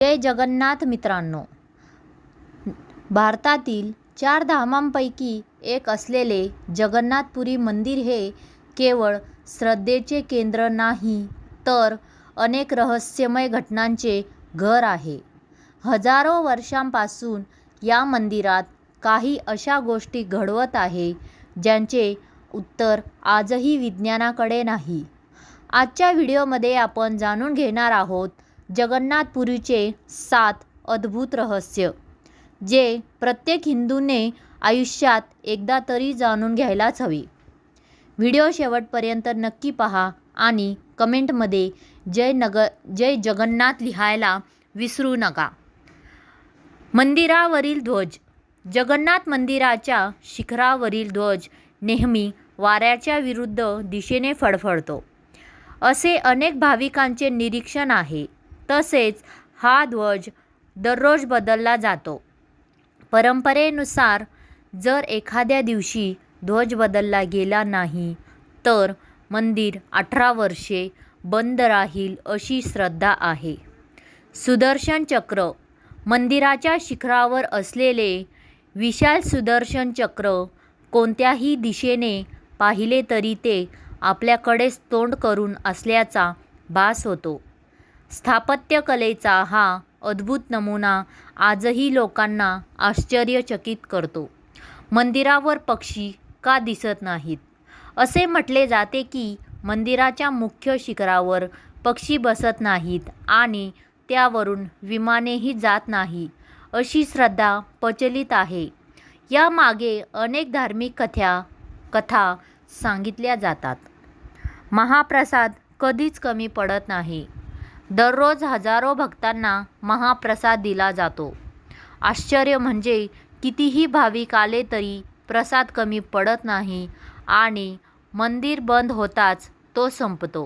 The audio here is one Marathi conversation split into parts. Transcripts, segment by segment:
जय जगन्नाथ मित्रांनो, भारतातील 4 धामांपैकी एक असलेले जगन्नाथपुरी मंदिर हे केवळ श्रद्धेचे केंद्र नाही, तर अनेक रहस्यमय घटनांचे घर आहे. हजारो वर्षांपासून या मंदिरात काही अशा गोष्टी घडवत आहे, ज्यांचे उत्तर आजही विज्ञानाकडे नाही. आजच्या व्हिडिओमध्ये आपण जाणून घेणार आहोत जगन्नाथपुरीचे 7 अद्भुत रहस्य, जे प्रत्येक हिंदूने आयुष्यात एकदा तरी जाणून घ्यायलाच हवे. व्हिडिओ शेवटपर्यंत नक्की पहा आणि कमेंटमध्ये जय जगन्नाथ लिहायला विसरू नका. मंदिरावरील ध्वज. जगन्नाथ मंदिराच्या शिखरावरील ध्वज नेहमी वाऱ्याच्या विरुद्ध दिशेने फडफडतो, असे अनेक भाविकांचे निरीक्षण आहे. तसेच हा ध्वज दररोज बदलला जातो. परंपरेनुसार जर एखाद्या दिवशी ध्वज बदलला गेला नाही, तर मंदिर 18 वर्षे बंद राहील अशी श्रद्धा आहे. सुदर्शन चक्र. मंदिराच्या शिखरावर असलेले विशाल सुदर्शन चक्र कोणत्याही दिशेने पाहिले तरी ते आपल्याकडेच तोंड करून असल्याचा भास होतो. स्थापत्यकलेचा हा अद्भुत नमुना आजही लोकांना आश्चर्यचकित करतो. मंदिरावर पक्षी का दिसत नाहीत? असे म्हटले जाते की मंदिराच्या मुख्य शिखरावर पक्षी बसत नाहीत आणि त्यावरून विमानेही जात नाही, अशी श्रद्धा प्रचलित आहे. यामागे अनेक धार्मिक कथा सांगितल्या जातात. महाप्रसाद कधीच कमी पडत नाही. दररोज हजारो भक्तांना महाप्रसाद दिला जातो. आश्चर्य म्हणजे कितीही भाविक आले तरी प्रसाद कमी पडत नाही आणि मंदिर बंद होताच तो संपतो.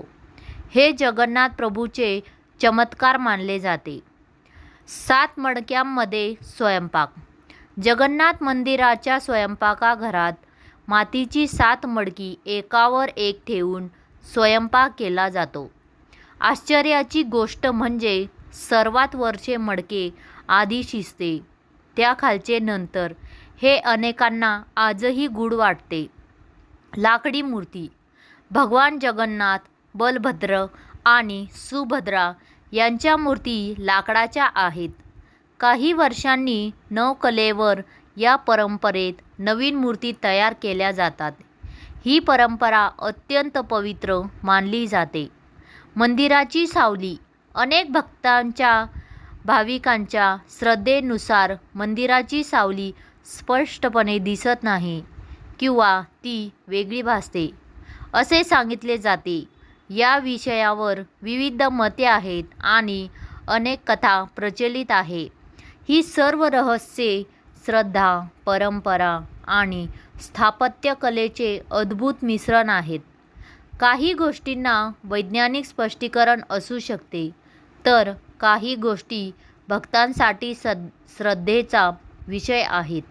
हे जगन्नाथ प्रभूचे चमत्कार मानले जाते. 7 मडक्यांमध्ये स्वयंपाक. जगन्नाथ मंदिराच्या स्वयंपाकघरात मातीची 7 मडकी एकावर एक ठेवून स्वयंपाक केला जातो. आश्चर्याची गोष्ट म्हणजे सर्वात वरचे मडके आधी शिजते, त्याखालचे नंतर. हे अनेकांना आजही गूढ वाटते. लाकडी मूर्ती. भगवान जगन्नाथ, बलभद्र आणि सुभद्रा यांच्या मूर्ती लाकडाच्या आहेत. काही वर्षांनी नवकलेवर या परंपरेत नवीन मूर्ती तयार केल्या जातात. ही परंपरा अत्यंत पवित्र मानली जाते. मंदिराची सावली. अनेक भाविकांच्या श्रद्धेनुसार मंदिराची सावली स्पष्टपणे दिसत नाही किंवा ती वेगळी भासते, असे सांगितले जाते. या विषयावर विविध मते आहेत आणि अनेक कथा प्रचलित आहे. ही सर्व रहस्ये श्रद्धा, परंपरा आणि स्थापत्यकलेचे अद्भुत मिश्रण आहेत. काही गोष्टींना वैज्ञानिक स्पष्टीकरण असू शकते, तर काही गोष्टी भक्तांसाठी श्रद्धेचा विषय आहेत.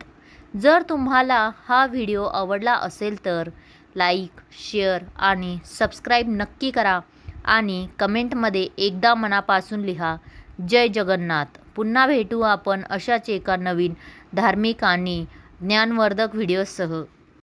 जर तुम्हाला हा व्हिडिओ आवडला असेल तर लाईक, शेअर आणि सबस्क्राईब नक्की करा आणि कमेंटमध्ये एकदा मनापासून लिहा जय जगन्नाथ. पुन्हा भेटू आपण अशाच एका नवीन धार्मिक आणि ज्ञानवर्धक व्हिडिओसह.